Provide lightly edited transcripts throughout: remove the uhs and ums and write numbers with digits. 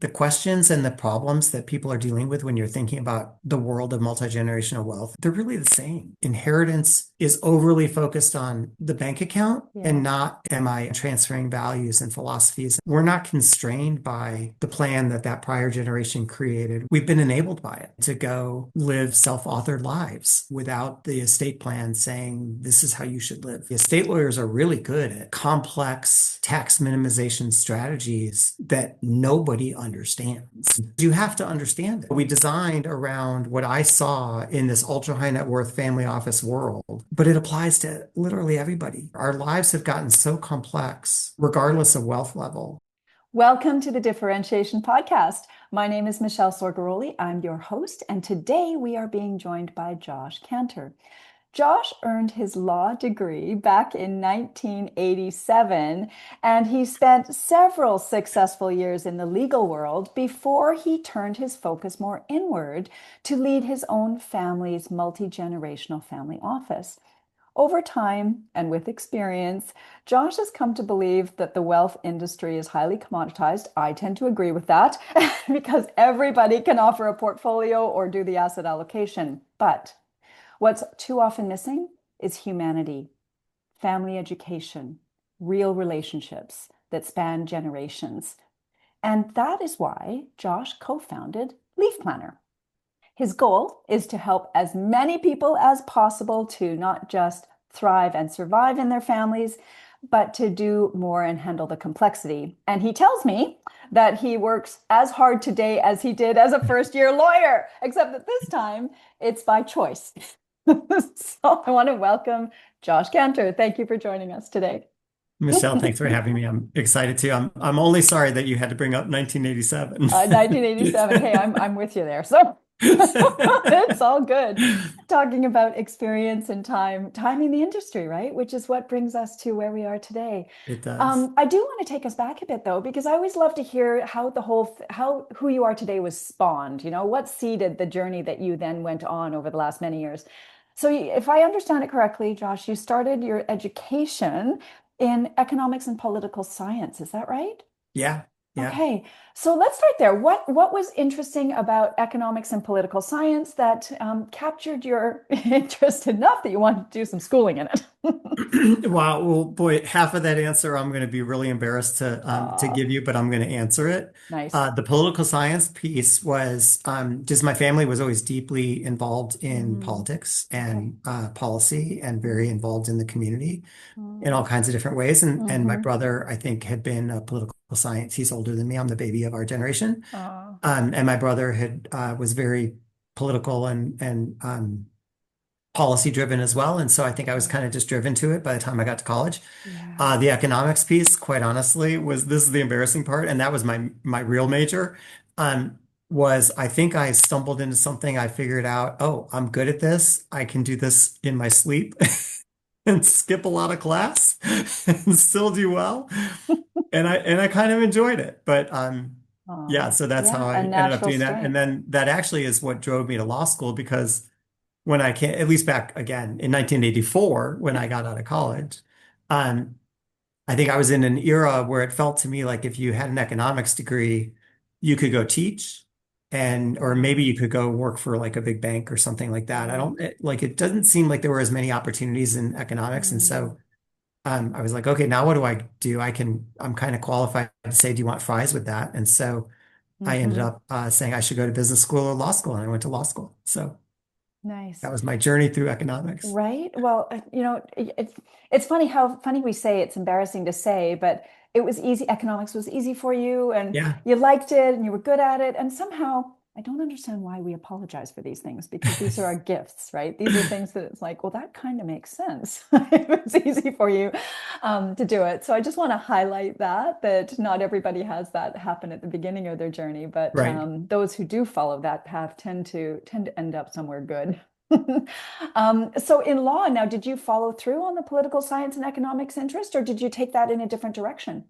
the questions and the problems that people are dealing with when you're thinking about the world of multi-generational wealth, they're really the same. Inheritance is overly focused on the bank account Yeah. and not am I transferring values and philosophies. We're not constrained by the plan that that prior generation created. We've been enabled by it to go live self-authored lives without the estate plan saying this is how you should live. The estate lawyers are really good at complex tax minimization strategies that nobody understands. You have to understand it. We designed around what I saw in this ultra high net worth family office world, but it applies to literally everybody. Our lives have gotten so complex, regardless of wealth level. Welcome to the Differentiation Podcast. My name is Michèle Sorgaroli. I'm your host, and today we are being joined by Josh Kanter. Josh earned his law degree back in 1987, and he spent several successful years in the legal world before he turned his focus more inward to lead his own family's multi-generational family office. Over time and with experience, Josh has come to believe that the wealth industry is highly commoditized. I tend to agree with that because everybody can offer a portfolio or do the asset allocation. But what's too often missing is humanity, family education, real relationships that span generations. And that is why Josh co-founded LeafPlanner. His goal is to help as many people as possible to not just thrive and survive in their families, but to do more and handle the complexity. And he tells me that he works as hard today as he did as a first-year lawyer, except that this time it's by choice. So I want to welcome Josh Kanter. Thank you for joining us today. Michelle, thanks for having me. I'm excited too. I'm only sorry that you had to bring up 1987. 1987. Hey, I'm with you there. So it's all good. Talking about experience and timing the industry, right? Which is what brings us to where we are today. It does. I do want to take us back a bit though, because I always love to hear how how who you are today was spawned. What seeded the journey that you then went on over the last many years. So, if I understand it correctly, Josh, you started your education in economics and political science. Is that right? Yeah. Yeah. Okay, so let's start there. What was interesting about economics and political science that captured your interest enough that you wanted to do some schooling in it? Wow. Well, boy, half of that answer I'm going to be really embarrassed to Ah, give you, but I'm going to answer it. nice. The political science piece was just my family was always deeply involved in Mm, politics okay. and policy and very Mm, involved in the community in all mm, kinds of different ways. And my mm-hmm. brother, I think, had been a political science. He's older than me. I'm the baby of our generation. Ah, And my brother had was very political and policy driven as well. And so I think I was okay. kind of just driven to it by the time I got to college. Yeah. The economics piece, quite honestly, was this is the embarrassing part, and that was my real major. Um, was I think I stumbled into something. I figured out, oh, I'm good at this. I can do this in my sleep and skip a lot of class and still do well. And I kind of enjoyed it. But yeah, so that's how Yeah, I a ended up natural doing that. And strength. then that actually is what drove me to law school because when I came, at least back again in 1984, when Yeah. I got out of college, um, I think I was in an era where it felt to me like if you had an economics degree, you could go teach and or maybe you Mm, could go work for like a big bank or something like that. I don't right. like it doesn't seem like there were as many opportunities in economics. And Mm, so I was like, okay, now what do I do? I'm kind of qualified to say, do you want fries with that? And so I ended mm-hmm. up saying I should go to business school or law school, and I went to law school. So Nice. that was my journey through economics. Right. Well, it's funny how funny we say it's embarrassing to say, but it was easy. Economics was easy for you and Yeah. you liked it and you were good at it. And somehow I don't understand why we apologize for these things because these are our gifts, right? These are things that it's like, well, that kind of makes sense. It was easy for you to do it. So I just want to highlight that not everybody has that happen at the beginning of their journey, but Right. those who do follow that path tend to end up somewhere good. So in law now, did you follow through on the political science and economics interest, or did you take that in a different direction?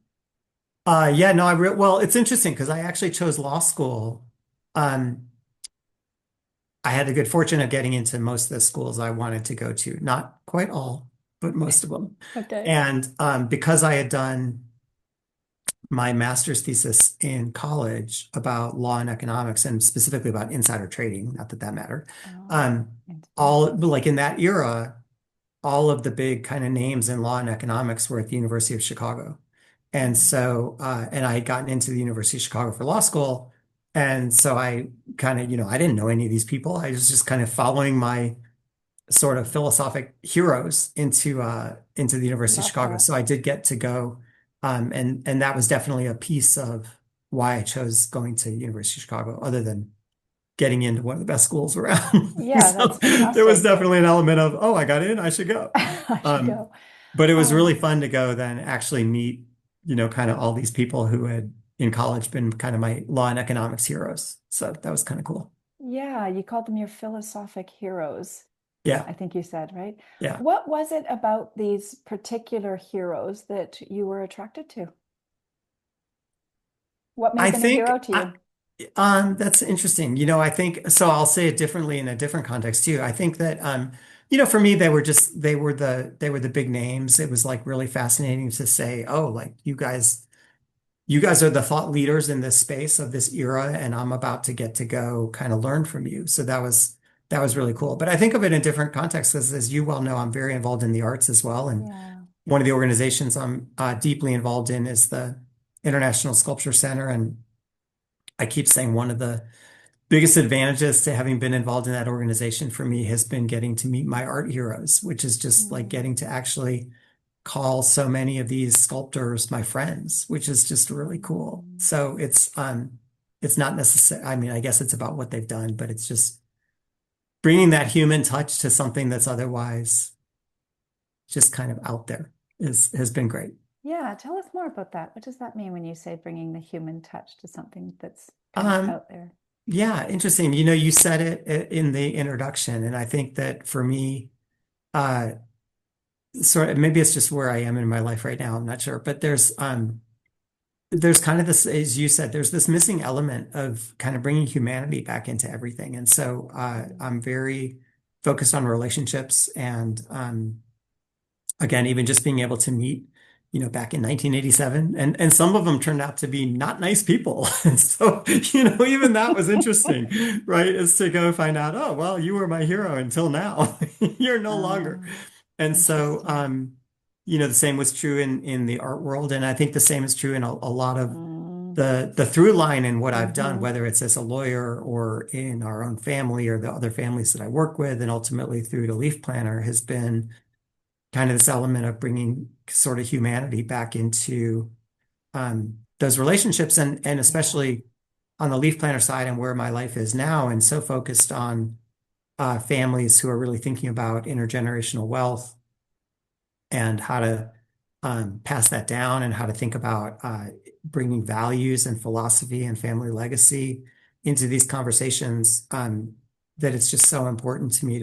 Yeah, no, well, it's interesting because I actually chose law school. Um, I had the good fortune of getting into most of the schools I wanted to go to, not quite all, but most of them. Okay. And because I had done my master's thesis in college about law and economics and specifically about insider trading, not that that mattered. Oh, Um, all interesting. like in that era, all of the big kind of names in law and economics were at the University of Chicago. And so, and I had gotten into the University of Chicago for law school. And so I kind of, I didn't know any of these people. I was just kind of following my sort of philosophic heroes into the University of Love Chicago. that. So I did get to go, and that was definitely a piece of why I chose going to University of Chicago, other than getting into one of the best schools around. Yeah, So that's there was fantastic. definitely an element of, oh, I got in, I should go. I should Um, go. but it was Oh, really fun to go then actually meet, kind of all these people who had in college been kind of my law and economics heroes. So that was kind of cool. yeah, you called them your philosophic heroes, Yeah, I think you said, right? yeah. What was it about these particular heroes that you were attracted to? What I made them a think hero to you? that's interesting. I think so. I'll say it differently in a different context too. I think that for me, they were the big names. It was like really fascinating to say, oh, like you guys are the thought leaders in this space of this era, and I'm about to get to go kind of learn from you. So that was really cool. But I think of it in different contexts, as you well know, I'm very involved in the arts as well, and Yeah. one of the organizations I'm deeply involved in is the International Sculpture Center, and I keep saying one of the biggest advantages to having been involved in that organization for me has been getting to meet my art heroes, which is just like Mm, getting to actually call so many of these sculptors my friends, which is just really cool. mm. So it's not necessary. I mean, I guess it's about what they've done, but it's just bringing that human touch to something that's otherwise just kind of out there is has been great. Yeah, tell us more about that. What does that mean when you say bringing the human touch to something that's kind of Um, out there? yeah, interesting. You said it in the introduction, and I think that for me, uh, sort of maybe it's just where I am in my life right now. I'm not sure, but there's kind of this, as you said, there's this missing element of kind of bringing humanity back into everything. And so Mm. I'm very focused on relationships, and again, even just being able to meet, back in 1987, and some of them turned out to be not nice people. And so, even that was interesting, right? Is to go find out, oh, well, you were my hero until now. You're no longer. Ah, And so, interesting. the same was true in the art world, and I think the same is true in a lot of Mm. the through line in what I've done, Hmm. whether it's as a lawyer or in our own family or the other families that I work with, and ultimately through the Leaf Planner, has been kind of this element of bringing sort of humanity back into those relationships, and Yeah. especially on the Leaf Planner side and where my life is now, and so focused on families who are really thinking about intergenerational wealth and how to pass that down, and how to think about bringing values and philosophy and family legacy into these conversations. That it's just so important to me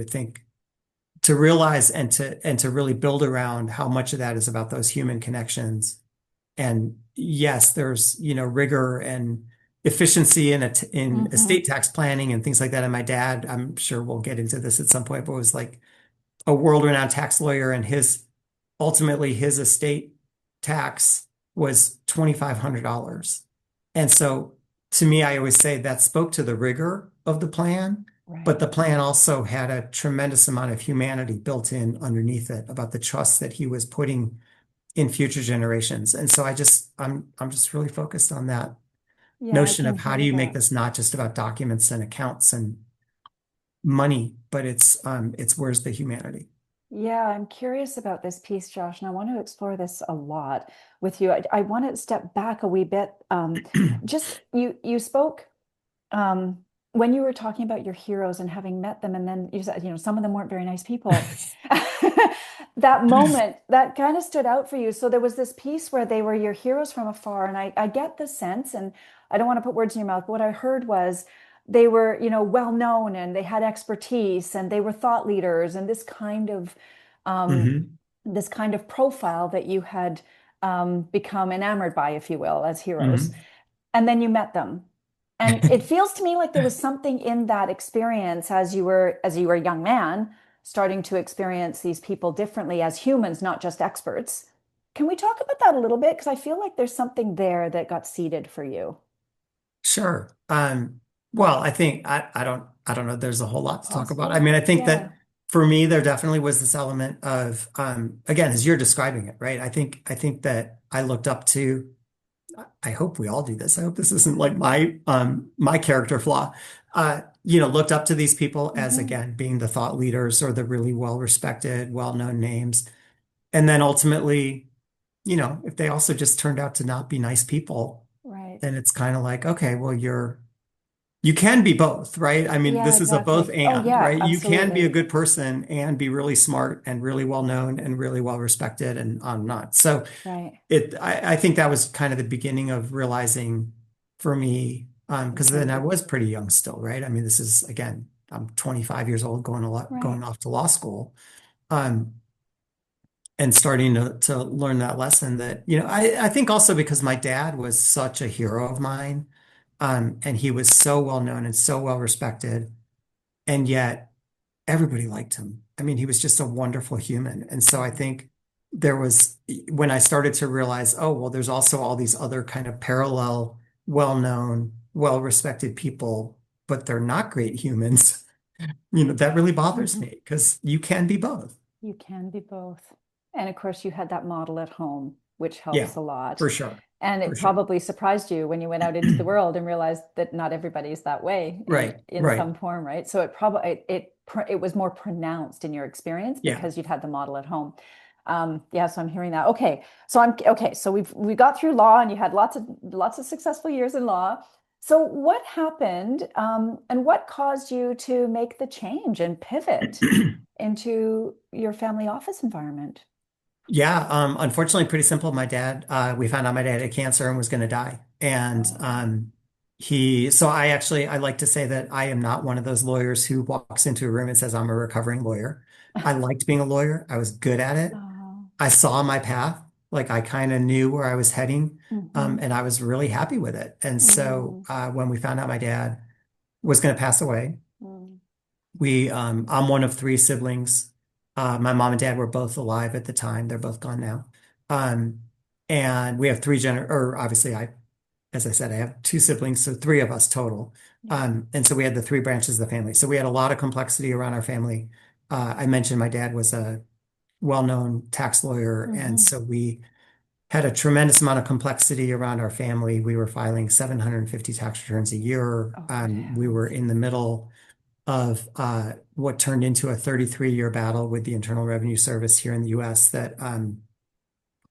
to realize and to really build around how much of that is about those human connections. And yes, there's rigor and efficiency in Hmm. estate tax planning and things like that. And my dad, I'm sure we'll get into this at some point, but was like a world-renowned tax lawyer, and his estate tax was $2,500. And so to me, I always say that spoke to the rigor of the plan, but Right. the plan also had a tremendous amount of humanity built in underneath it about the trust that he was putting in future generations. And so I'm just really focused on that Yeah, I notion can of how do hear you make that. this not just about documents and accounts and money, but it's where's the humanity. Yeah, I'm curious about this piece, Josh, and I want to explore this a lot with you. I want to step back a wee bit. Just you spoke um, when you were talking about your heroes and having met them, and then you said, some of them weren't very nice people. That moment, that kind of stood out for you. So there was this piece where they were your heroes from afar, and I get the sense, and I don't want to put words in your mouth, but what I heard was they were, well known and they had expertise and they were thought leaders and um, Hmm. this kind of profile that you had become enamored by, if you will, as heroes. Hmm. And then you met them. And it feels to me like there was something in that experience as you were a young man, starting to experience these people differently as humans, not just experts, Can we talk about that a little bit? Because I feel like there's something there that got seeded for you. Sure. Well, I think I don't know. There's a whole lot to talk about. I Possible. mean, I think Yeah. that for me, there definitely was this element of, again, as you're describing it, right? I think that I looked up to, I hope we all do this. I hope this isn't like my character flaw. Looked up to these people as, Hmm. again, being the thought leaders or the really well-respected, well-known names. And then ultimately, if they also just turned out to not be nice people, Right. then it's kind of like, okay, well, you can be both, right? I mean, Yeah, this is a both exactly. Oh, and, yeah, right? You can be a absolutely. good person and be really smart and really well known and really well respected and on and on. So Right. I think that was kind of the beginning of realizing for me, because then I Okay. was pretty young still, right? I mean, this is again, I'm 25 years old going Right. off to law school. Um, and starting to learn that lesson that, I think also because my dad was such a hero of mine, and he was so well known and so well respected, and yet everybody liked him. I mean, he was just a wonderful human. And so I Mhm. think there was when I started to realize, oh, well, there's also all these other kind of parallel, well-known, well-respected people, but they're not great humans. That really bothers Mhm. me because you can be both. You can be both. And of course, you had that model at home, which Yeah, helps a lot. for sure. And For it sure. probably surprised you when you went out into the world and realized that not everybody's that way Right, in right. some form, right? So it probably it was more pronounced in your experience Yeah. because you'd had the model at home. Yeah, so I'm hearing that. Okay, so I'm okay. So we got through law, and you had lots of successful years in law. So what happened, and what caused you to make the change and pivot into your family office environment? Yeah, unfortunately, pretty simple. We found out my dad had cancer and was going to die. And Oh, so I like to say that I am not one of those lawyers who walks into a room and says, I'm a recovering lawyer. I liked being a lawyer. I was good at it. oh, I saw my path. Like I kind of knew where I was heading, mm-hmm, and I was really happy with it. And so mm, when we found out my dad was going to pass away, mm. I'm one of three siblings. My mom and dad were both alive at the time. They're both gone now. Um, and we have or obviously as I said, I have two siblings, so three of us total. Yeah. And so we had the three branches of the family. So we had a lot of complexity around our family. I mentioned my dad was a well-known tax lawyer, and Mm-hmm. so we had a tremendous amount of complexity around our family. We were filing 750 tax returns a year. Oh, good We were heavens. in the middle of what turned into a 33-year battle with the Internal Revenue Service here in the US that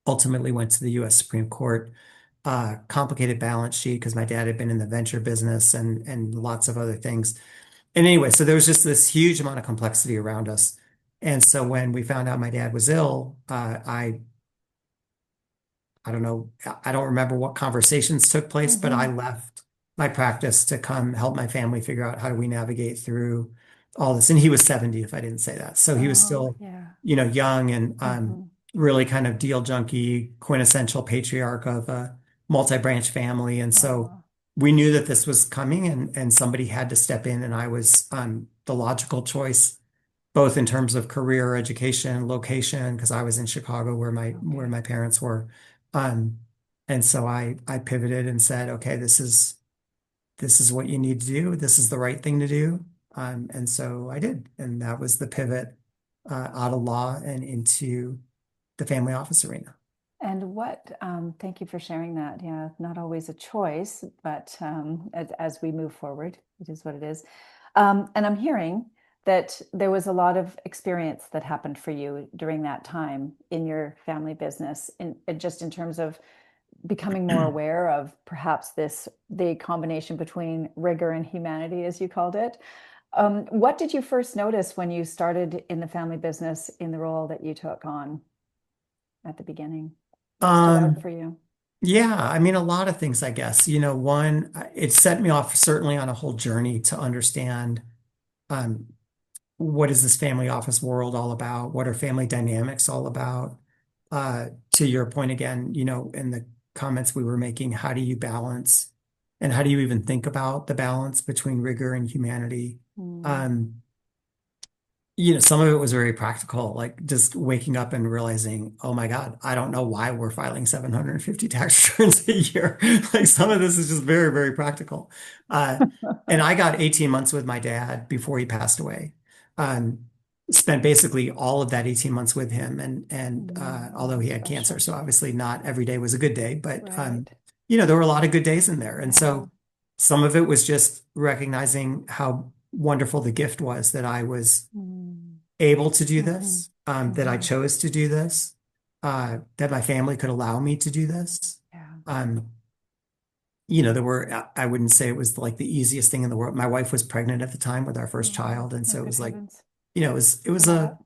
ultimately went to the US Supreme Court. Complicated balance sheet because my dad had been in the venture business and lots of other things. And anyway, so there was just this huge amount of complexity around us. And so when we found out my dad was ill, I don't know, I don't remember what conversations took place, but I Mm-hmm. left my practice to come help my family figure out how do we navigate through all this. And he was 70, if I didn't say that. So he was Oh, still, yeah. young and Mm-hmm. really kind of deal junkie, quintessential patriarch of a multi-branch family. And so Oh, we knew that this was coming and somebody had to step in, and I was the logical choice both in terms of career, education, location, because I was in Chicago where okay. my parents were. Um, and so I pivoted and said, okay, this is what you need to do. This is the right thing to do. And so I did. And that was the pivot out of law and into the family office arena. And thank you for sharing that. Yeah, not always a choice, but as we move forward, it is what it is. And I'm hearing that there was a lot of experience that happened for you during that time in your family business, just in terms of becoming more aware of perhaps the combination between rigor and humanity, as you called it. What did you first notice when you started in the family business in the role that you took on at the beginning? What stood out Um, for you? yeah, I mean, a lot of things, I guess. One, it set me off certainly on a whole journey to understand um, what is this family office world all about? What are family dynamics all about? To your point again, in the comments we were making, how do you balance and how do you even think about the balance between rigor and humanity? Mm, Um, some of it was very practical, like just waking up and realizing, oh my God, I don't know why we're filing 750 tax returns a year. Like some of this is just very, very practical. Uh, and I got 18 months with my dad before he passed away. Um, Spent basically all of that 18 months with him, and although he had cancer, Special. so obviously not every day was a good day, but Right. there were a lot of good days in there. And Yeah. so some of it was just recognizing how wonderful the gift was that I was Mm. able to do Hmm. this, that I Hmm. chose to do this, that my family could allow me to do this. Yeah. Um, there were, I wouldn't say it was like the easiest thing in the world. My wife was pregnant at the time with our first Oh, child. And oh, so it good was like, heavens. it was Yeah. a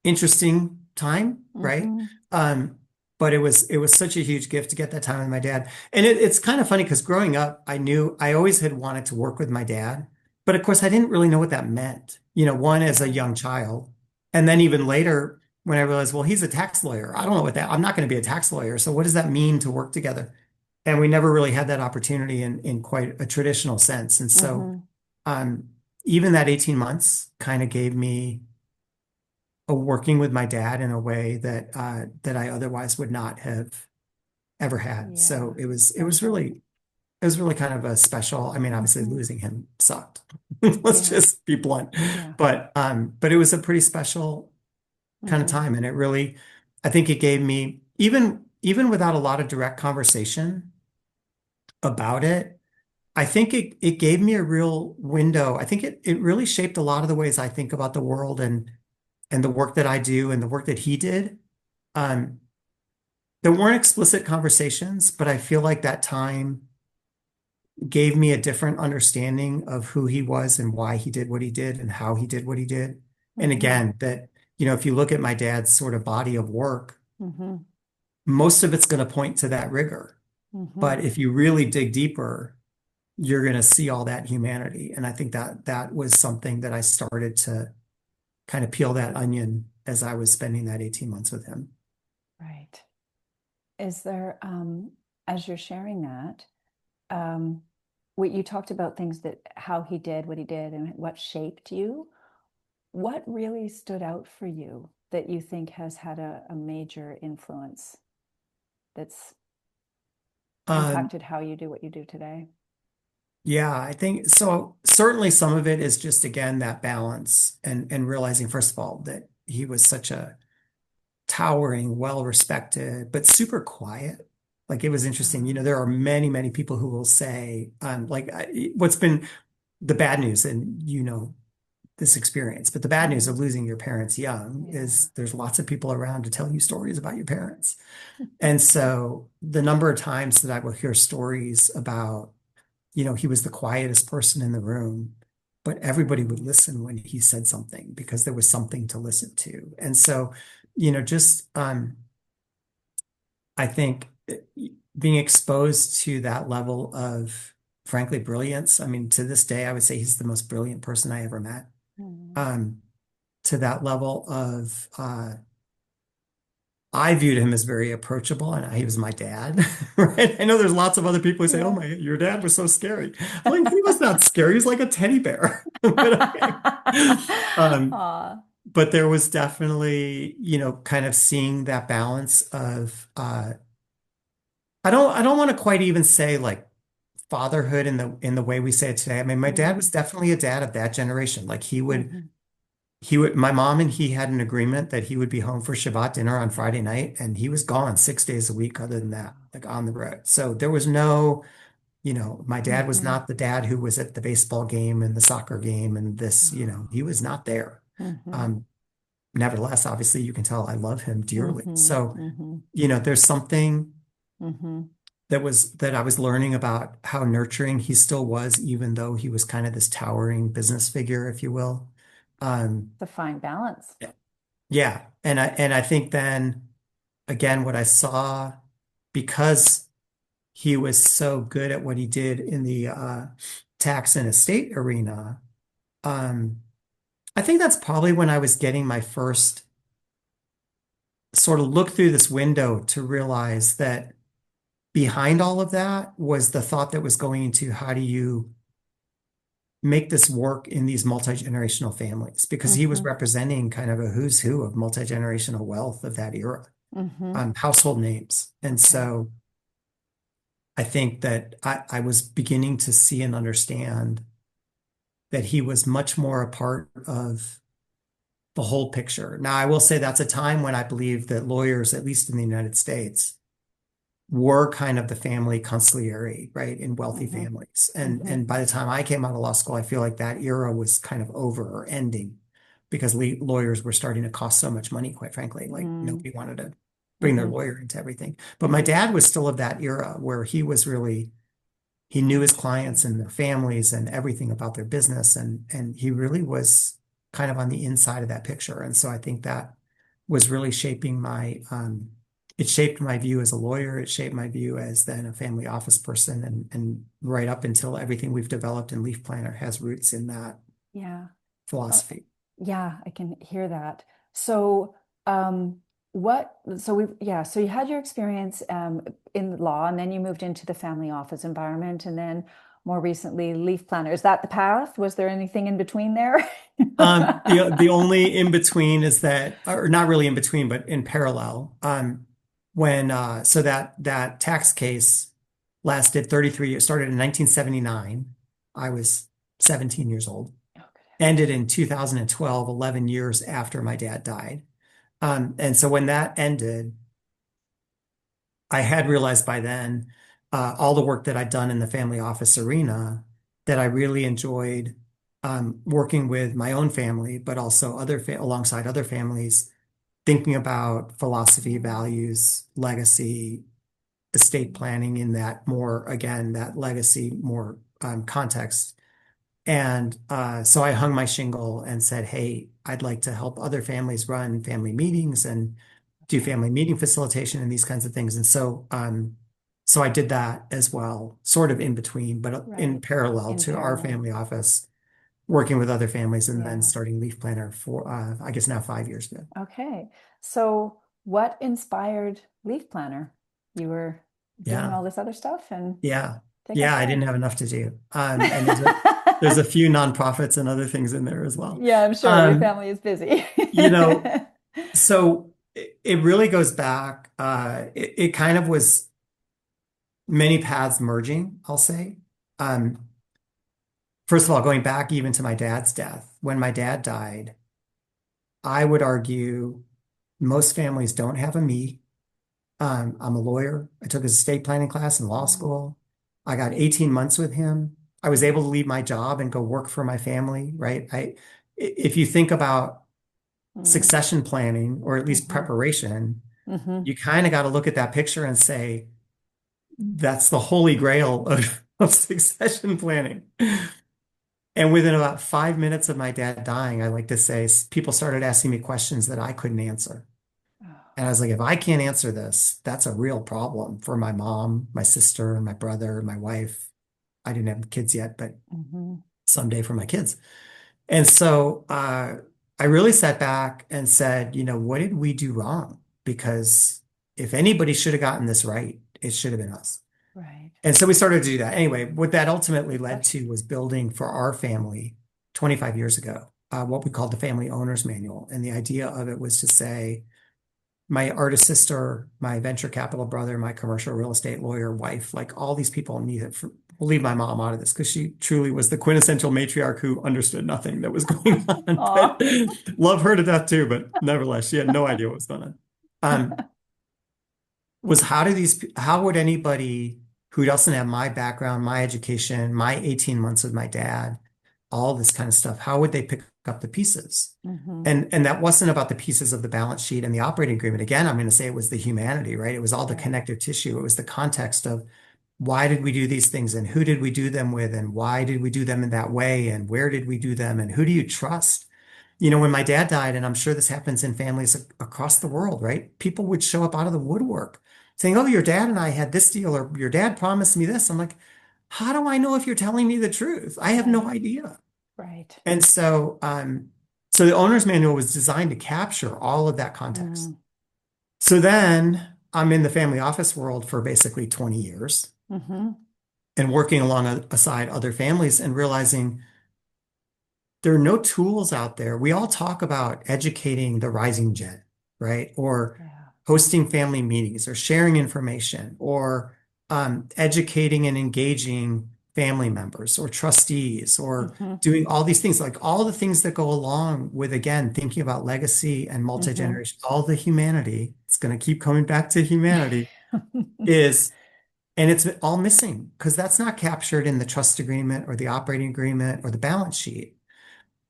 interesting time, right? Hmm. Um, but it was such a huge gift to get that time with my dad. And it's kind of funny because growing up, I knew I always had wanted to work with my dad, but of course I didn't really know what that meant. One as a Yeah. young child, and then even later when I realized, well, he's a tax lawyer. I don't know what that. I'm not going to be a tax lawyer. So what does that mean to work together? And we never really had that opportunity in quite a traditional sense. And so Hmm. um, even that 18 months kind of gave me working with my dad in a way that I otherwise would not have ever had. So Yeah. it was Special. really kind of a special. I mean, obviously Hmm. losing him sucked. Let's Yeah. just be blunt. Yeah. But it was a pretty special kind of Hmm. time, and it really, I think it gave me even without a lot of direct conversation about it. I think it gave me a real window. I think it really shaped a lot of the ways I think about the world and the work that I do and the work that he did. Um, there weren't explicit conversations, but I feel like that time gave me a different understanding of who he was and why he did what he did and how he did what he did. And Hmm. again, if you look at my dad's sort of body of work, Hmm. most of it's going to point to that rigor. Hmm. But if you really dig deeper, you're going to see all that humanity. And I think that was something that I started to kind of peel that onion as I was spending that 18 months with him. Right. Is there, as you're sharing that, um, what you talked about things that how he did what he did and what shaped you. What really stood out for you that you think has had a major influence that's Um, impacted how you do what you do today? Yeah, I think so. Certainly, some of it is just again that balance and realizing, first of all, that he was such a towering, well-respected, but super quiet. Like it was interesting. Uh, There are many, many people who will say, what's been the bad news, and this experience, but the bad news of mm, losing your parents young yeah. is there's lots of people around to tell you stories about your parents. And so the number of times that I will hear stories about he was the quietest person in the room, but everybody would Mm, listen when he said something because there was something to listen to. And so, just I think being exposed to that level of, frankly, brilliance. I mean, to this day, I would say he's the most brilliant person I ever met. mm, Um, to that level of I viewed him as very approachable, and he was my dad, right? I know there's lots of other people who say, "Oh yeah. my, your dad was so scary." I'm like, he was not scary. He's like a teddy bear. But okay. Um, Aw. but there was definitely, kind of seeing that balance of I don't want to quite even say like fatherhood in the way we say it today. I mean, my dad was Mm, definitely a dad of that generation. Like mhm. my mom and he had an agreement that he would be home for Shabbat dinner on Friday night, and he was gone 6 days a week other than that, like on the road. So there was no, my dad was Mhm, not the dad who was at the baseball game and the soccer game and this, he oh, was not there. mhm, Um, Nevertheless, obviously you can tell I love him dearly. mhm, So, mhm, there's something mhm. that I was learning about how nurturing he still was, even though he was kind of this towering business figure, if you will. Um, The fine balance. Yeah. And I think then again, what I saw because he was so good at what he did in the tax and estate arena, um, I think that's probably when I was getting my first sort of look through this window to realize that behind all of that was the thought that was going into how do you make this work in these multi-generational families because he was Mm-hmm. representing kind of a who's who of multi-generational wealth of that era, Mm-hmm. household names. And Okay. so I think that I was beginning to see and understand that he was much more a part of the whole picture. Now, I will say that's a time when I believe that lawyers, at least in the United States, were kind of the family consigliere, right, in wealthy Mm-hmm. families. Mm-hmm. And by the time I came out of law school, I feel like that era was kind of over or ending because lawyers were starting to cost so much money, quite frankly. Like nobody wanted to bring their Mm-hmm. lawyer into everything. But my Mm-hmm. dad was still of that era where he was really he knew his clients and their families and everything about their business and he really was kind of on the inside of that picture. And so I think that was really shaping my it shaped my view as a lawyer. It shaped my view as then a family office person and right up until everything we've developed in Leaf Planner has roots in that Yeah. Uh, philosophy. yeah, I can hear that. So, so you had your experience in law, and then you moved into the family office environment, and then more recently, Leaf Planner. Is that the path? Was there anything in between there? The only in between is that, or not really in between, but in parallel. When so that tax case lasted 33 years, started in 1979. I was 17 years old, ended in 2012, 11 years after my dad died. And so when that ended, I had realized by then all the work that I'd done in the family office arena that I really enjoyed working with my own family, but also alongside other families, thinking about philosophy, values, legacy, estate planning in that more, again, that legacy, more context. And so I hung my shingle and said, hey, I'd like to help other families run family meetings and do Okay. family meeting facilitation and these kinds of things. And so I did that as well, sort of in between, but in Right. parallel In to our parallel. family office, working with other families and then Yeah. starting Leaf Planner for, I guess now 5 years ago. Okay. So, what inspired Leaf Planner? You were doing Yeah. all this other stuff, and Yeah. take us Yeah. I there. didn't have enough to do. And there's a few nonprofits and other things in there as well. Yeah, I'm sure your Um, family is busy. you know, so it really goes back. It kind of was many paths merging, I'll say. Um, First of all, going back even to my dad's death, when my dad died, I would argue most families don't have a me. I'm a lawyer. I took his estate planning class in law Mm, school. I got 18 months with him. I was able mhm, to leave my job and go work for my family, right? If you think about mm, succession planning or at least mhm, preparation, mhm. you kind of got to look at that picture and say, that's the holy grail of succession planning. And within about 5 minutes of my dad dying, I like to say, people started asking me questions that I couldn't answer. Oh, And I was like, if I can't answer this, that's a real problem for my mom, my sister, my brother, my wife. I didn't have kids yet, but mhm. someday for my kids. And so I really sat back and said, what did we do wrong? Because if anybody should have gotten this right, it should have been us. Right. And so we started to do that. Anyway, what that ultimately led Okay. to was building for our family 25 years ago, what we called the Family Owner's Manual. And the idea of it was to say, my artist sister, my venture capital brother, my commercial real estate lawyer wife, like all these people need it. We'll leave my mom out of this because she truly was the quintessential matriarch who understood nothing that was going on. But Aw. love her to death too. But nevertheless, she had no idea what was going on. Was how would anybody who doesn't have my background, my education, my 18 months with my dad, all this kind of stuff, how would they pick up the pieces? Mhm. And that wasn't about the pieces of the balance sheet and the operating agreement. Again, I'm going to say it was the humanity, right? It was all the Right. connective tissue. It was the context of why did we do these things and who did we do them with and why did we do them in that way and where did we do them and who do you trust? When my dad died, and I'm sure this happens in families across the world, right? People would show up out of the woodwork saying, "Oh, your dad and I had this deal, or your dad promised me this." I'm like, how do I know if you're telling me the truth? I have no Right. idea. Right. And so the owner's manual was designed to capture all of that context. Mm. So then I'm in the family office world for basically 20 years Mhm. and working alongside other families and realizing there are no tools out there. We all talk about educating the rising gen, right? Or Yeah. hosting family meetings or sharing information or educating and engaging family members or trustees or Mm-hmm. doing all these things, like all the things that go along with, again, thinking about legacy and Mm-hmm. multi-generation, all the humanity, it's going to keep coming back to humanity, is, and it's all missing because that's not captured in the trust agreement or the operating agreement or the balance sheet.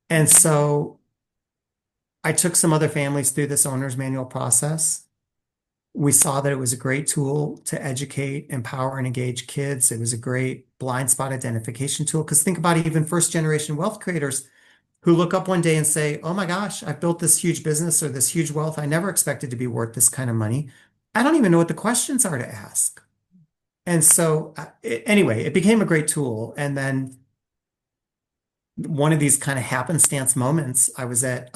And Mm. so I took some other families through this owner's manual process. We saw that it was a great tool to educate, empower, and engage kids. It was a great blind spot identification tool. Because think about even first generation wealth creators who look up one day and say, oh my gosh, I've built this huge business or this huge wealth. I never expected to be worth this kind of money. I don't even know what the questions are to ask. And so, anyway, it became a great tool. And then one of these kind of happenstance moments, I was at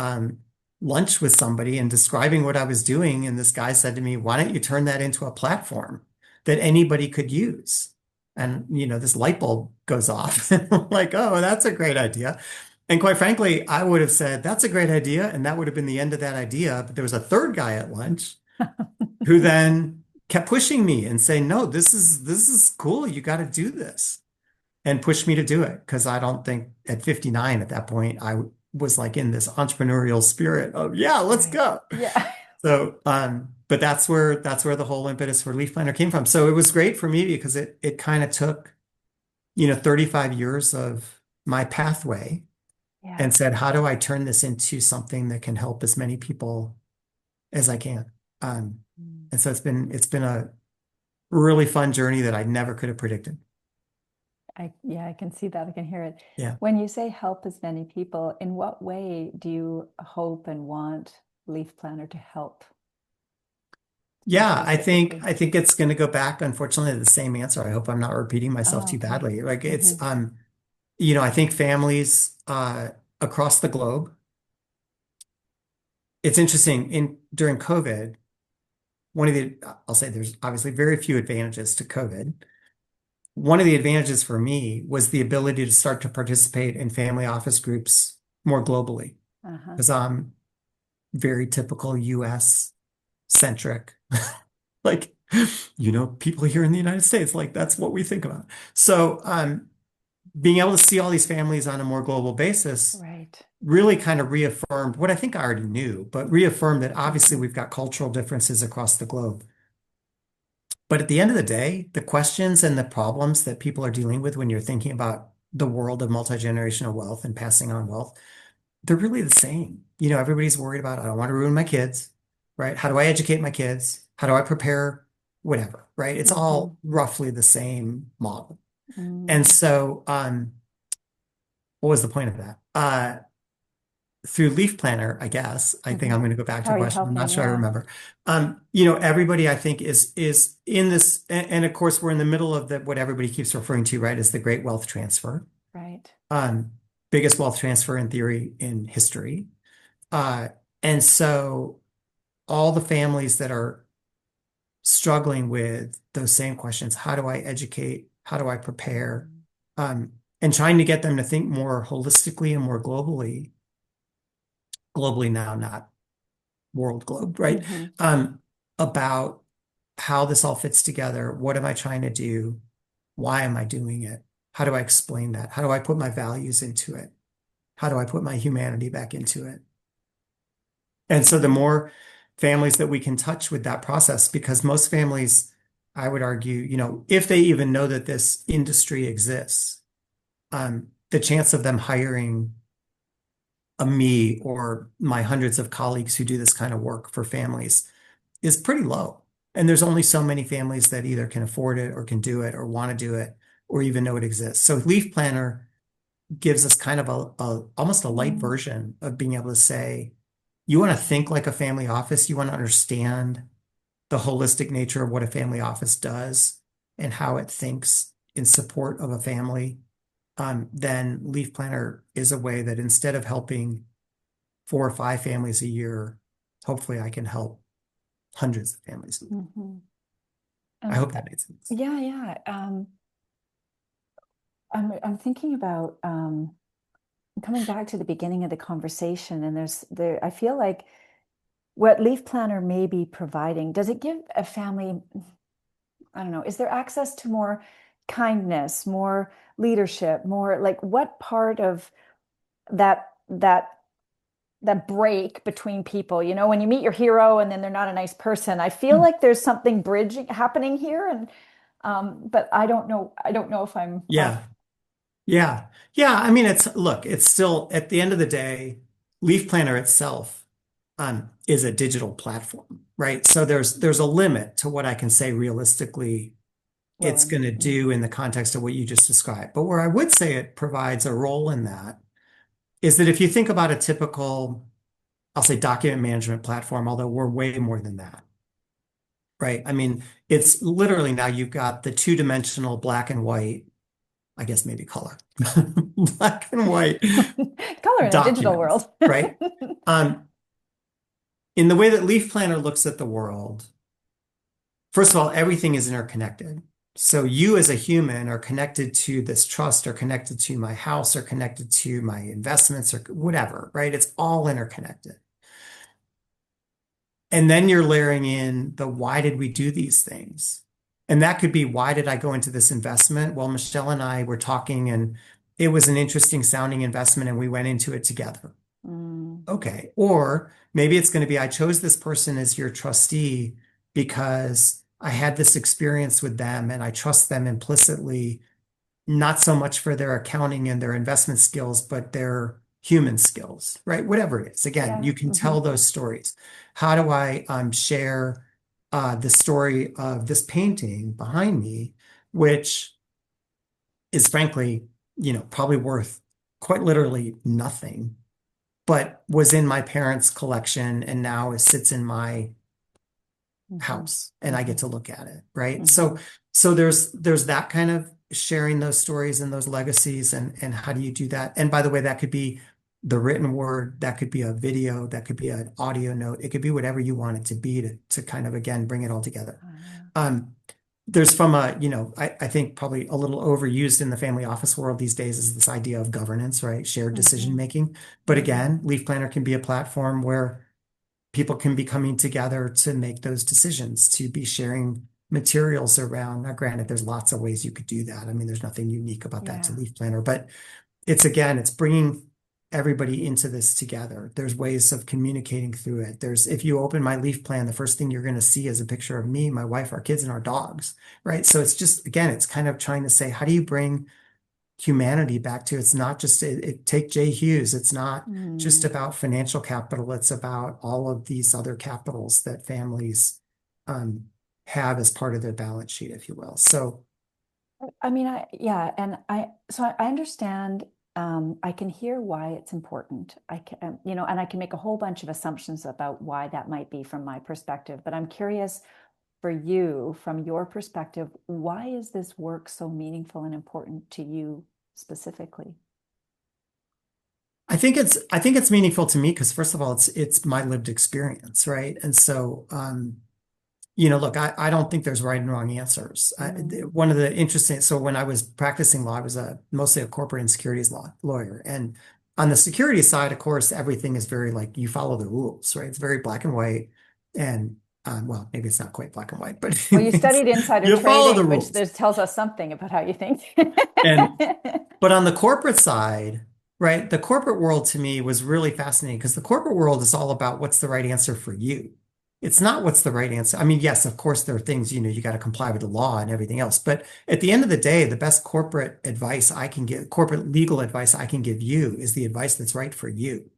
lunch with somebody and describing what I was doing. And this guy said to me, why don't you turn that into a platform that anybody could use? And, this light bulb goes off. I'm like, oh, that's a great idea. And quite frankly, I would have said, that's a great idea. And that would have been the end of that idea. But there was a third guy at lunch who then kept pushing me and saying, no, this is cool. You got to do this and pushed me to do it because I don't think at 59 at that point I was like in this entrepreneurial spirit of yeah, let's Right. go. Yeah. So but that's where the whole impetus for Leaf Planner came from. So it was great for me because it kind of took 35 years of my pathway Yeah. and said, how do I turn this into something that can help as many people as I can? Um, Mm. and so it's been a really fun journey that I never could have predicted. I can see that. I can hear it. Yeah. When you say help as many people, in what way do you hope and want Leaf Planner to help Yeah, I think specifically? I think it's going to go back, unfortunately, to the same answer. I hope I'm not repeating myself Oh, too okay. badly. Like Mm-hmm. I think families across the globe, it's interesting in during COVID, I'll say there's obviously very few advantages to COVID. One of the advantages for me was the ability to start to participate in family office groups more globally Uh-huh. because I'm very typical US centric. Like, people here in the United States, like that's what we think about. So, being able to see all these families on a more global basis Right. really kind of reaffirmed what I think I already knew, but reaffirmed that obviously Mm-hmm. we've got cultural differences across the globe. But at the end of the day, the questions and the problems that people are dealing with when you're thinking about the world of multi-generational wealth and passing on wealth, they're really the same. Everybody's worried about, I don't want to ruin my kids, right? How do I educate my kids? How do I prepare whatever, right? It's Mm-hmm. all roughly the same model. And Mm. so, what was the point of that? Through Leaf Planner, I guess, I think Mm-hmm. I'm going to go back to How the are you question. I'm not helping? sure I Yeah. remember. Everybody I think is in this, and of course we're in the middle of what everybody keeps referring to, right, is the great wealth transfer. Right. Um, Biggest wealth transfer in theory in history. Uh, and so all the families that are struggling with those same questions, how do I educate? How do I prepare? Mm. Um, and trying to get them to think more holistically and more globally now, not world globe, right? Mm-hmm. About how this all fits together. What am I trying to do? Why am I doing it? How do I explain that? How do I put my values into it? How do I put my humanity back into it? And so the more families that we can touch with that process, because most families, I would argue, if they even know that this industry exists, the chance of them hiring a me or my hundreds of colleagues who do this kind of work for families is pretty low. And there's only so many families that either can afford it or can do it or want to do it or even know it exists. So Leaf Planner gives us kind of almost a light Mm. version of being able to say, you want to think like a family office, you want to understand the holistic nature of what a family office does and how it thinks in support of a family, then Leaf Planner is a way that instead of helping 4 or 5 families a year, hopefully I can help hundreds of families. Mm-hmm. I hope that makes sense. Yeah, yeah. I'm thinking about coming back to the beginning of the conversation, and I feel like what Leaf Planner may be providing, does it give a family, I don't know, is there access to more kindness, more leadership, more like what part of that break between people, when you meet your hero and then they're not a nice person? I feel like there's something bridging happening here, and but I don't know if I'm off. Yeah. Yeah. Yeah. I mean, it's still at the end of the day, Leaf Planner itself is a digital platform, right? So there's a limit to what I can say realistically Well, it's going to do in the context of what you just described. But where I would say it provides a role in that is that if you think about a typical, I'll say document management platform, although we're way more than that, right? I mean, it's literally now you've got the two-dimensional black and white, I guess maybe color, black and white color in a digital documents, world. right? Um, in the way that Leaf Planner looks at the world, first of all, everything is interconnected. So you as a human are connected to this trust, or connected to my house, or connected to my investments, or whatever, right? It's all interconnected. And then you're layering in the why did we do these things? And that could be, why did I go into this investment? Well, Michèle and I were talking, and it was an interesting sounding investment, and we went into it together. Mm, Okay. Or maybe it's going to be, I chose this person as your trustee because I had this experience with them and I trust them implicitly, not so much for their accounting and their investment skills, but their human skills, right? Whatever it is. Again, yeah. you can tell those stories. How do I share the story of this painting behind me, which is frankly, probably worth quite literally nothing, but was in my parents' collection and now it sits in my Hmm. house and I Hmm. get to look at it, right? Hmm. So there's that kind of sharing those stories and those legacies, and how do you do that? And by the way, that could be the written word, that could be a video, that could be an audio note, it could be whatever you want it to be to kind of again bring it all together. Um, there's from I think probably a little overused in the family office world these days is this idea of governance, right? Shared decision Hmm. making. But Hmm. again, Leaf Planner can be a platform where people can be coming together to make those decisions, to be sharing materials around. Now, granted, there's lots of ways you could do that. I mean, there's nothing unique about that to Yeah. Leaf Planner, but it's bringing everybody into this together. There's ways of communicating through it. If you open my Leaf Plan, the first thing you're going to see is a picture of me, my wife, our kids, and our dogs, right? So it's just, again, it's kind of trying to say, how do you bring humanity back to, it's not just take Jay Hughes. It's not just Mm. about financial capital. It's about all of these other capitals that families um, have as part of their balance sheet, if you will. So I mean, yeah, and I understand. I can hear why it's important. I can, and I can make a whole bunch of assumptions about why that might be from my perspective. But I'm curious for you, from your perspective, why is this work so meaningful and important to you specifically? I think it's meaningful to me because first of all, it's my lived experience, right? And so look, I don't think there's right and wrong answers. Mm. One of the interesting, so when I was practicing law, I was mostly a corporate and securities law lawyer. And on the securities side, of course, everything is very like you follow the rules, right? It's very black and white. And well, maybe it's not quite black and white, but Well, you studied insider you follow the trading, which rules. there's tells us something about how you think. And but on the corporate side, right, the corporate world to me was really fascinating because the corporate world is all about what's the right answer for you. It's not what's the right answer. I mean, yes, of course, there are things, you got to comply with the law and everything else. But at the end of the day, the best corporate advice I can give, corporate legal advice I can give you is the advice that's right for you.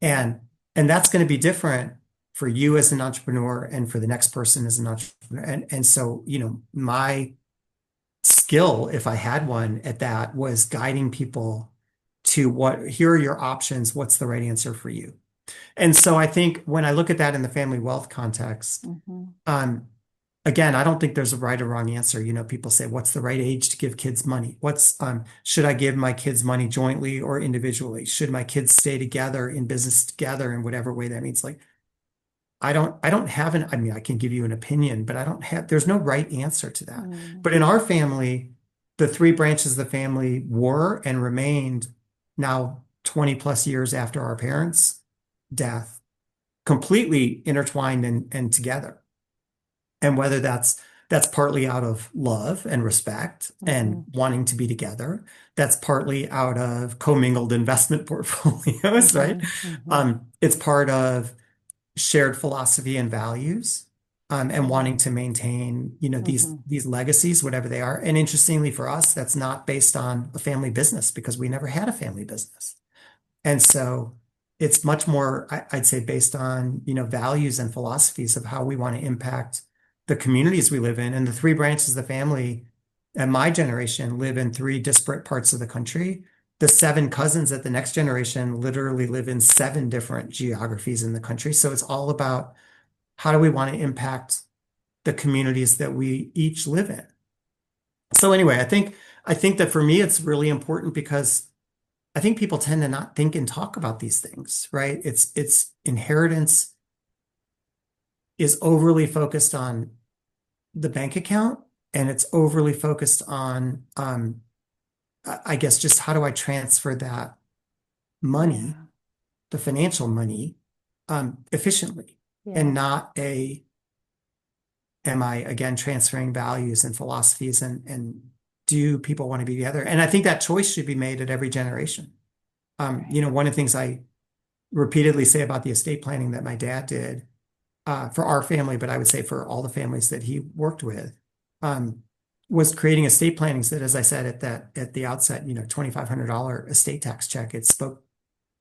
And and that's going to be different for you as an entrepreneur and for the next person as an entrepreneur. And so, my skill, if I had one at that, was guiding people to here are your options, what's the right answer for you. And so I think when I look at that in the family wealth context, Mhm. um, again, I don't think there's a right or wrong answer. People say, what's the right age to give kids money? Should I give my kids money jointly or individually? Should my kids stay together in business together in whatever way that means? Like, I don't have I mean, I can give you an opinion, but there's no right answer to that. Mm. But in our family, the three branches of the family were and remained now 20 plus years after our parents' death, completely intertwined and together. And whether that's partly out of love and respect Hmm. and wanting to be together. That's partly out of commingled investment portfolios, right? Hmm. Hmm. It's part of shared philosophy and values, and Yeah. wanting to maintain, Hmm. these legacies, whatever they are. And interestingly for us, that's not based on a family business because we never had a family business. And so it's much more, I'd say, based on, values and philosophies of how we want to impact the communities we live in. And the three branches of the family and my generation live in three disparate parts of the country. The seven cousins at the next generation literally live in seven different geographies in the country. So it's all about how do we want to impact the communities that we each live in. So anyway, I think that for me it's really important because I think people tend to not think and talk about these things, right? It's inheritance is overly focused on the bank account, and it's overly focused on I guess just how do I transfer that money, Yeah. the financial money, efficiently, and Yeah. not a am I again transferring values and philosophies, and do people want to be together? And I think that choice should be made at every generation. Right. One of the things I repeatedly say about the estate planning that my dad did, for our family, but I would say for all the families that he worked with, um, was creating estate plannings that, as I said at the outset, $2,500 estate tax check. It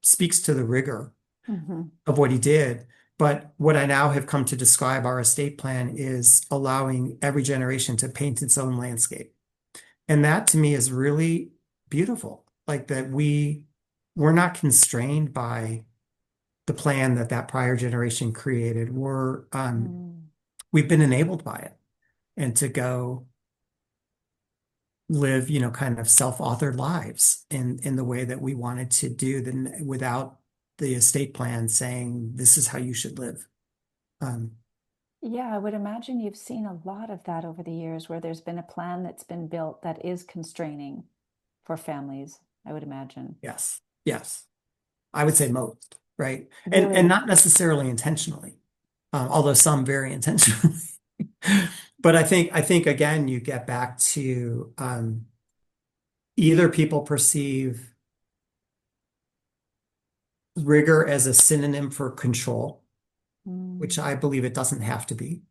speaks to the rigor Hmm. of what he did. But what I now have come to describe our estate plan is allowing every generation to paint its own landscape. And that to me is really beautiful. Like that we're not constrained by the plan that prior generation created. Mm. We've been enabled by it, and to go live, kind of self-authored lives in the way that we wanted to do, then without the estate plan saying this is how you should live. Um, Yeah, I would imagine you've seen a lot of that over the years where there's been a plan that's been built that is constraining for families, I would imagine. yes, yes, I would say most, right? And Really? not necessarily intentionally, although some very intentionally. But I think again, you get back to either people perceive rigor as a synonym for control, which Mm. I believe it doesn't have to be,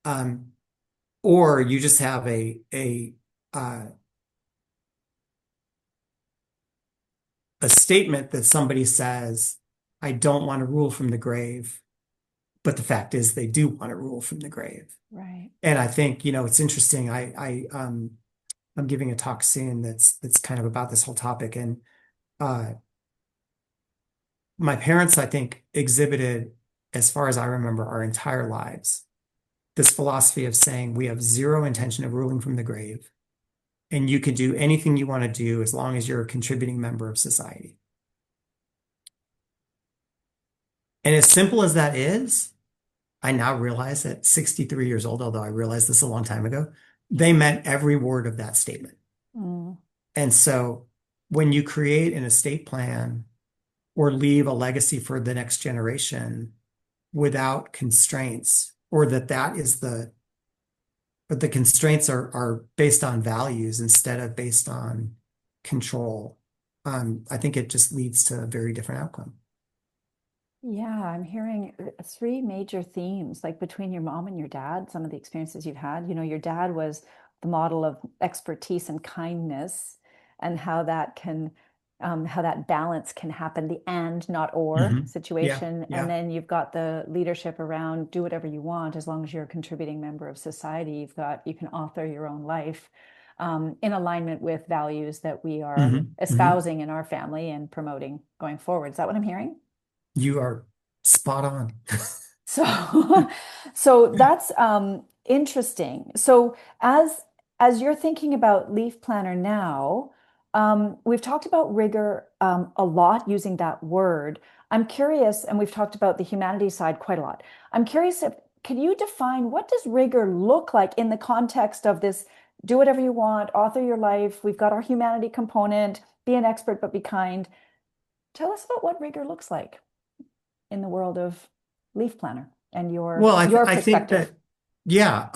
um, or you just have a statement that somebody says, "I don't want to rule from the grave," but the fact is they do want to rule from the grave. Right. And I think, it's interesting. I'm giving a talk soon that's kind of about this whole topic, and uh, my parents, I think, exhibited, as far as I remember, our entire lives, this philosophy of saying we have zero intention of ruling from the grave, and you can do anything you want to do as long as you're a contributing member of society. And as simple as that is, I now realize at 63 years old, although I realized this a long time ago, they meant every word of that statement. Mm. And so when you create an estate plan or leave a legacy for the next generation without constraints, or that is but the constraints are based on values instead of based on control. I think it just leads to a very different outcome. Yeah, I'm hearing three major themes, like between your mom and your dad, some of the experiences you've had. Your dad was the model of expertise and kindness, and how that balance can happen, the and not or Yeah, situation. And yeah. then you've got the leadership around do whatever you want as long as you're a contributing member of society. You can author your own life, in alignment with values that we are Hmm. espousing in our family and promoting going forward. Is that what I'm hearing? You are spot on. So, so that's interesting. So as you're thinking about Leaf Planner now, we've talked about rigor a lot using that word. I'm curious, and we've talked about the humanities side quite a lot. I'm curious if can you define what does rigor look like in the context of this do whatever you want, author your life. We've got our humanity component, be an expert but be kind. Tell us about what rigor looks like in the world of Leaf Planner and Well, your I think perspective. that, yeah.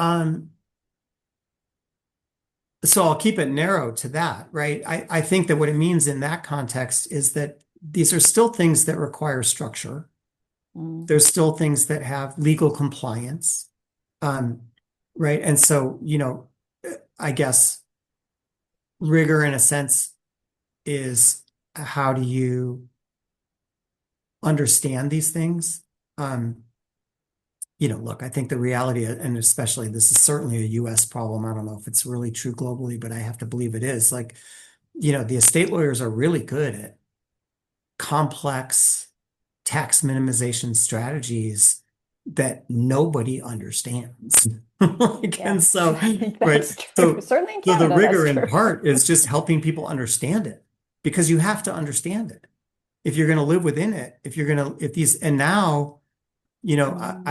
So I'll keep it narrow to that, right? I think that what it means in that context is that these are still things that require structure. Mm, There's still things that have legal compliance. Um, right. And so, I guess rigor in a sense is how do you understand these things? Um, look, I think the reality, and especially this is certainly a US problem. I don't know if it's really true globally, but I have to believe it is. Like, the estate lawyers are really good at complex tax minimization strategies that nobody understands. Like, and yes, so, I think right. that's true. So, Certainly in so the Canada, that's rigor in true. part is just helping people understand it because you have to understand it if you're going to live within it. If these, and now, Mm,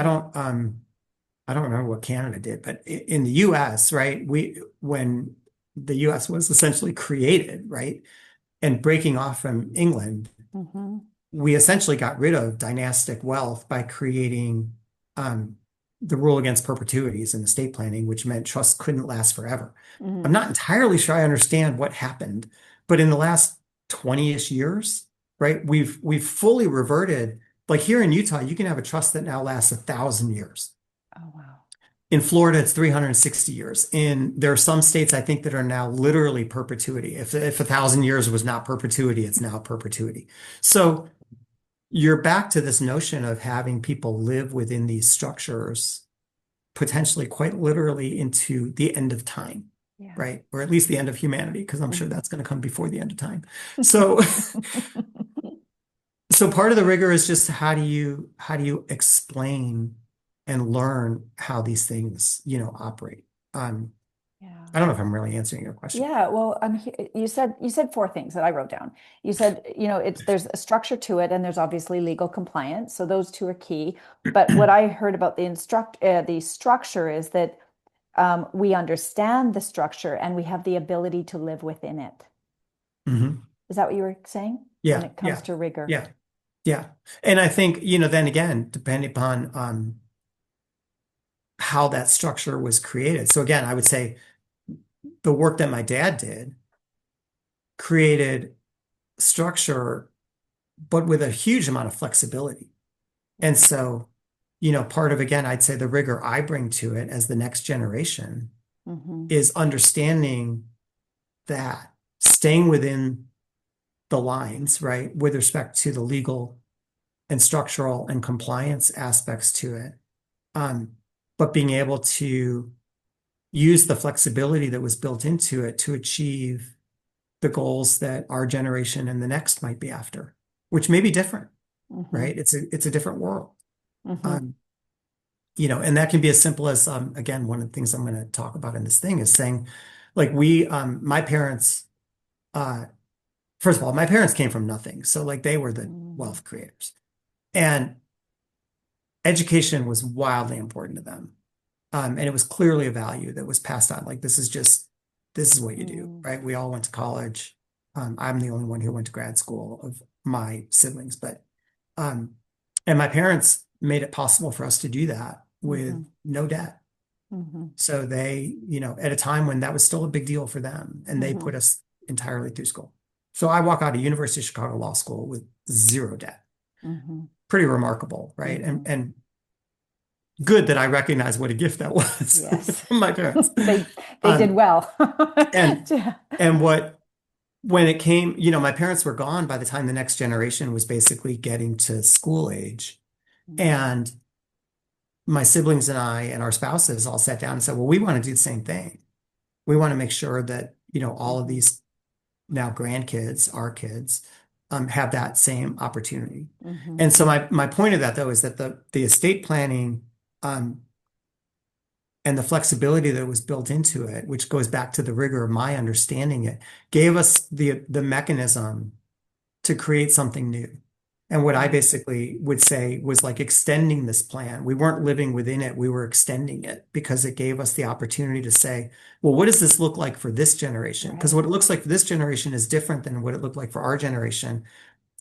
I don't remember what Canada did, but in the US, right, when the US was essentially created, right, and breaking off from England, hmm we essentially got rid of dynastic wealth by creating um, the rule against perpetuities in estate planning, which meant trusts couldn't last forever. I'm hmm not entirely sure I understand what happened, but in the last 20-ish years, right, we've fully reverted. Like here in Utah, you can have a trust that now lasts 1,000 years. Oh, wow. In Florida, it's 360 years. There are some states I think that are now literally perpetuity. If 1,000 years was not perpetuity, it's now perpetuity. So you're back to this notion of having people live within these structures, potentially quite literally into the end of time, Yeah. right? Or at least the end of humanity, because I'm sure Mhm. that's going to come before the end of time. So, so part of the rigor is just how do you explain and learn how these things, operate? Um, Yeah. I don't know if I'm really answering your question. Yeah, well, you said four things that I wrote down. You said, there's a structure to it, and there's obviously legal compliance. So those two are key. But what I heard about the structure is that we understand the structure and we have the ability to live within it. Mhm. Is that what you were saying when Yeah, it comes yeah, to rigor? yeah, yeah. And I think, then again, depending upon how that structure was created. So again, I would say the work that my dad did created structure, but with a huge amount of flexibility. And Yeah. so, part of, again, I'd say the rigor I bring to it as the next generation hmm is understanding that staying within the lines, right, with respect to the legal and structural and compliance aspects to it, um, but being able to use the flexibility that was built into it to achieve the goals that our generation and the next might be after, which may be different, hmm right? It's a different world. hmm Um, and that can be as simple as again, one of the things I'm going to talk about in this thing is saying, like my parents, uh, first of all, my parents came from nothing. So like they were the hmm wealth creators. And education was wildly important to them. And it was clearly a value that was passed on. Like this is what you do, mm right? We all went to college. I'm the only one who went to grad school of my siblings, but um, and my parents made it possible for us to do that with hmm no debt. hmm So they, at a time when that was still a big deal for them, and they hmm put us entirely through school. So I walk out of University of Chicago Law School with zero debt. hmm Pretty remarkable, right? And hmm and good that I recognize what a gift that was Yes. from my parents. They did Um, well. and Yeah. and when it came, my parents were gone by the time the next generation was basically getting to school age. Mm, And my siblings and I and our spouses all sat down and said, well, we want to do the same thing. We want to make sure that, all of mhm, these now grandkids, our kids, have that same opportunity. mhm, And so my point of that though is that the estate planning um, and the flexibility that was built into it, which goes back to the rigor of my understanding it, gave us the mechanism to create something new. And what I mm, basically would say was like extending this plan. We weren't living within it, we were extending it because it gave us the opportunity to say, well, what does this look like for this generation? Because right. what it looks like for this generation is different than what it looked like for our generation.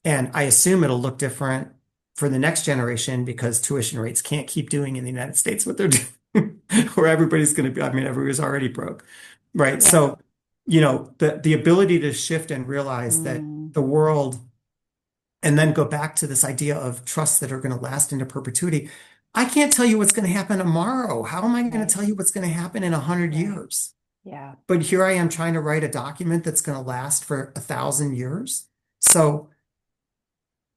And I assume it'll look different for the next generation because tuition rates can't keep doing in the United States what they're doing, where everybody's going to be, I mean, everybody's already broke, right? Yeah. So, the ability to shift and realize that Mm, the world, and then go back to this idea of trusts that are going to last into perpetuity. I can't tell you what's going to happen tomorrow. How am I going to right. tell you what's going to happen in 100 Right. years? Yeah. But here I am trying to write a document that's going to last for 1,000 years. So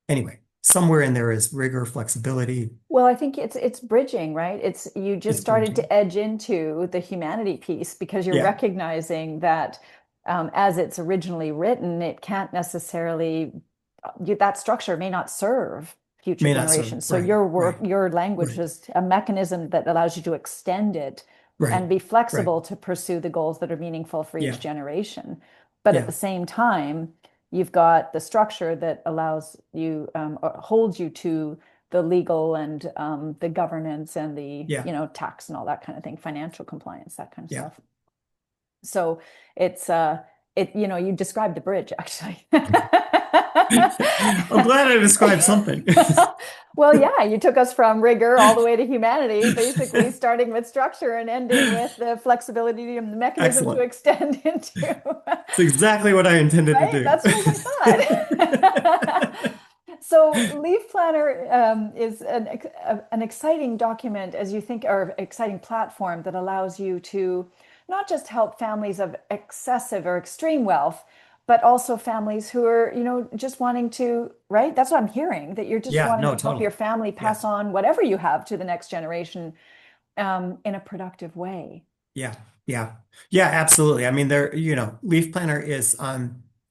anyway, somewhere in there is rigor, flexibility. Well, I think it's bridging, right? It's you just It's started bridging. to edge into the humanity piece because you're Yeah, recognizing that as it's originally written, it can't necessarily that structure may not serve future may not serve. generations. So Right, your work, right, your language right, is a mechanism that allows you to extend it and right, be right. flexible to pursue the goals that are meaningful for each Yeah, generation. But at yeah, the same time, you've got the structure that allows you or holds you to the legal and the governance and the yeah, tax and all that kind of thing, financial compliance, that kind of yeah. stuff. So it's you described the bridge actually. I'm glad I described something. Well, yeah, you took us from rigor all the way to humanity, basically starting with structure and ending with the flexibility and the mechanism to Excellent. extend into. It's exactly what I intended to Right? do. That's what I thought. So LeafPlanner is an exciting document as you think, or exciting platform that allows you to not just help families of excessive or extreme wealth, but also families who are, just wanting to, right? That's what I'm hearing, that you're just Yeah, wanting no, to help your totally. family Yeah, pass on whatever you have to the next generation in a productive way. yeah, yeah, yeah, absolutely. I mean, Leaf Planner is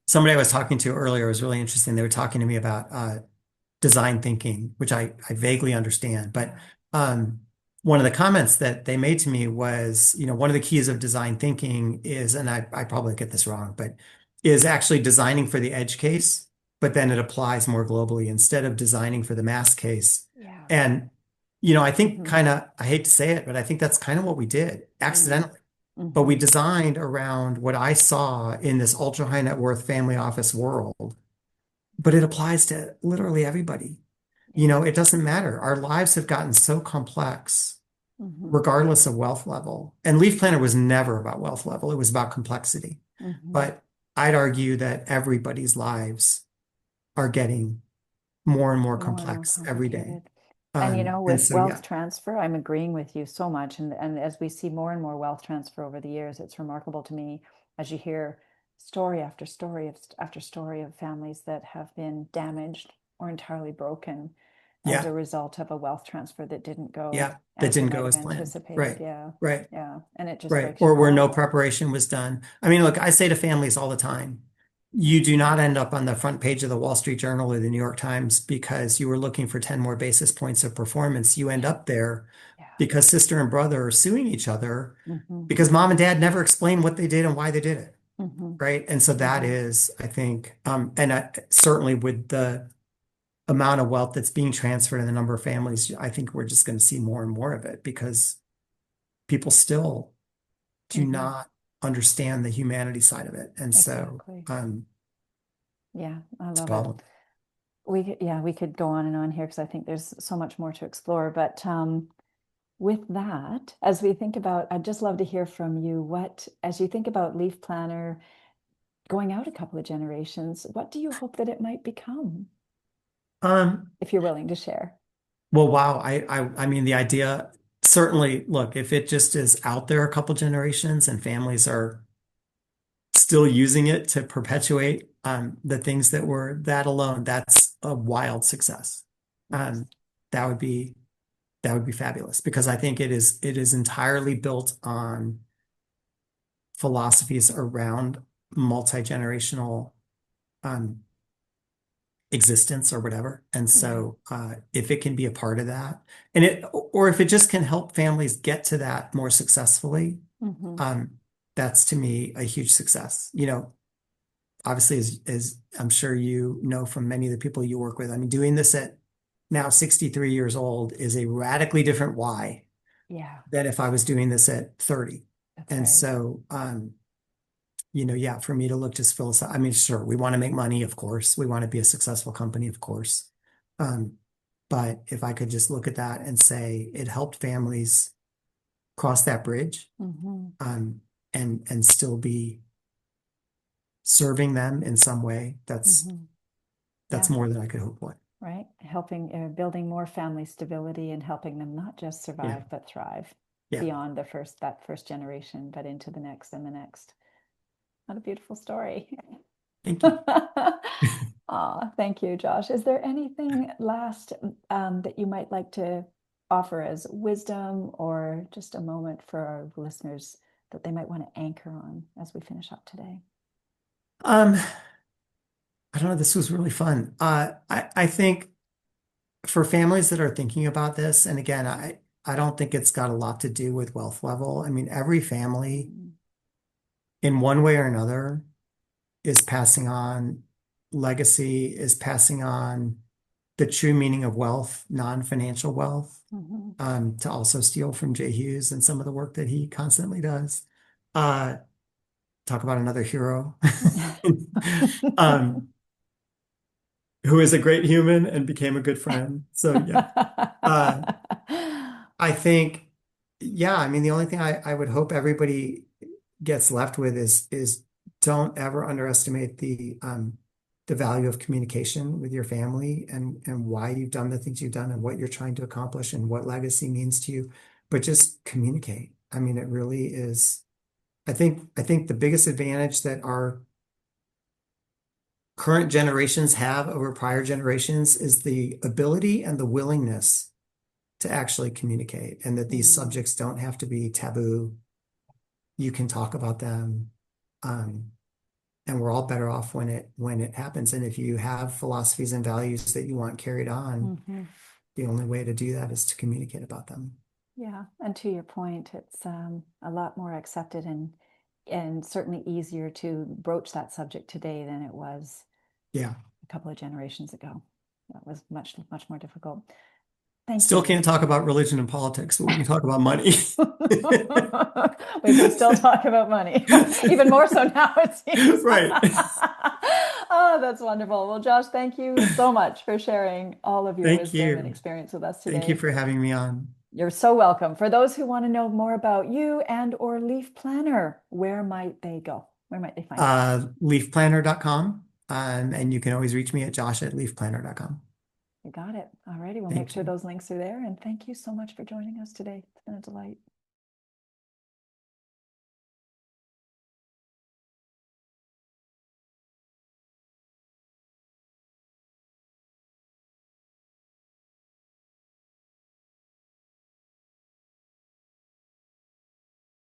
somebody I was talking to earlier was really interesting. They were talking to me about design thinking, which I vaguely understand. But Yeah. um, one of the comments that they made to me was, one of the keys of design thinking is, and I probably get this wrong, but is actually designing for the edge case, but then it applies more globally instead of designing for the mass case. Yeah. And, I think Mm-hmm. I hate to say it, but I think that's kind of what we did Mm-hmm. accidentally. But we Mm-hmm. designed around what I saw in this ultra high net worth family office world, but it applies to literally everybody. Yeah. It doesn't matter. Our lives have gotten so complex, Mm-hmm. regardless of wealth level. And Leaf Planner was never about wealth level, it was about complexity. Mm-hmm. But I'd argue that everybody's lives are getting more and more More and more complex every day. complicated. And And with so, yeah, wealth transfer, I'm agreeing with you so much. And as we see more and more wealth transfer over the years, it's remarkable to me as you hear story after story after story of families that have been damaged or entirely broken as yeah, a result of a wealth transfer that didn't go yeah, that as they didn't might go have as planned. anticipated. Right, Yeah. right. Yeah. And it just Right. breaks your Or where no heart. preparation was done. I mean, look, I say to families all the time, you Yeah. do not end up on the front page of the Wall Street Journal or the New York Times because you were looking for 10 more basis points of performance. You end Yeah. up there Yeah. because sister and brother are suing each other Mm-hmm. because mom and dad never explained what they did and why they did it. Mm-hmm. Right. And so that Mm-hmm. is, I think, certainly with the amount of wealth that's being transferred and the number of families, I think we're just going to see more and more of it because people still do Mm-hmm. not understand the humanity side of it. And so Exactly. um, Yeah, I it's a love it. problem. We could go on and on here because I think there's so much more to explore. But with that, as we think about, I'd just love to hear from you. As you think about Leaf Planner going out a couple of generations, what do you hope that it might become, Um, if you're willing to share? well, wow. I mean, the idea certainly, look, if it just is out there a couple generations and families are still using it to perpetuate the things that were that alone, that's a wild success. Yes. Um, that would be that would be fabulous because I think it is entirely built on philosophies around multi-generational um, existence or whatever. And Yeah. so if it can be a part of that, or if it just can help families get to that more successfully, Hmm. um, that's to me a huge success. Obviously, as I'm sure you know from many of the people you work with, I mean, doing this at now 63 years old is a radically different why Yeah, than if I was doing this at 30. that's And right. so, yeah, for me to look just philosophical, I mean, sure, we want to make money, of course. We want to be a successful company, of course. Um, but if I could just look at that and say it helped families cross that bridge, Hmm. um, and still be serving them in some way, Hmm. that's Yeah, more than I could hope for. right. Helping, building more family stability and helping them not just Yeah, survive, but thrive yeah. beyond that first generation, but into the next and the next. What a beautiful story. Thank you. Thank you, Josh. Is there anything last that you might like to offer as wisdom or just a moment for our listeners that they might want to anchor on as we finish up today? Um, I don't know. This was really fun. I think for families that are thinking about this, and again, I don't think it's got a lot to do with wealth level. I mean, every family Mm. in one way or another is passing on legacy, is passing on the true meaning of wealth, non-financial wealth, Mhm. to also steal from Jay Hughes and some of the work that he constantly does. Uh, talk about another hero, um, who is a great human and became a good friend. So yeah. Uh, I think, yeah, I mean, the only thing I would hope everybody gets left with is don't ever underestimate the value of communication with your family and why you've done the things you've done and what you're trying to accomplish and what legacy means to you. But just communicate. I mean, it really is. I think the biggest advantage that our current generations have over prior generations is the ability and the willingness to actually communicate, and that these Mm. subjects don't have to be taboo. You can talk about them. Um, and we're all better off when it happens. And if you have philosophies and values that you want carried on, Mhm. the only way to do that is to communicate about them. Yeah, and to your point, it's a lot more accepted and certainly easier to broach that subject today than it was Yeah. a couple of generations ago. That was much more difficult. Thank Still you. can't talk about religion and politics, but we can talk about money. We can still talk about money, even more so now, it seems. Right. Oh, that's wonderful. Well, Josh, thank you so much for sharing all of your Thank wisdom and you. experience with us Thank you today. for having me on. You're so welcome. For those who want to know more about you and or Leaf Planner, where might they go? Where might they find you? LeafPlanner.com. And you can always reach me at josh@leafplanner.com. You got it. All righty. We'll make Thank sure you. those links are there. And thank you so much for joining us today. It's been a delight.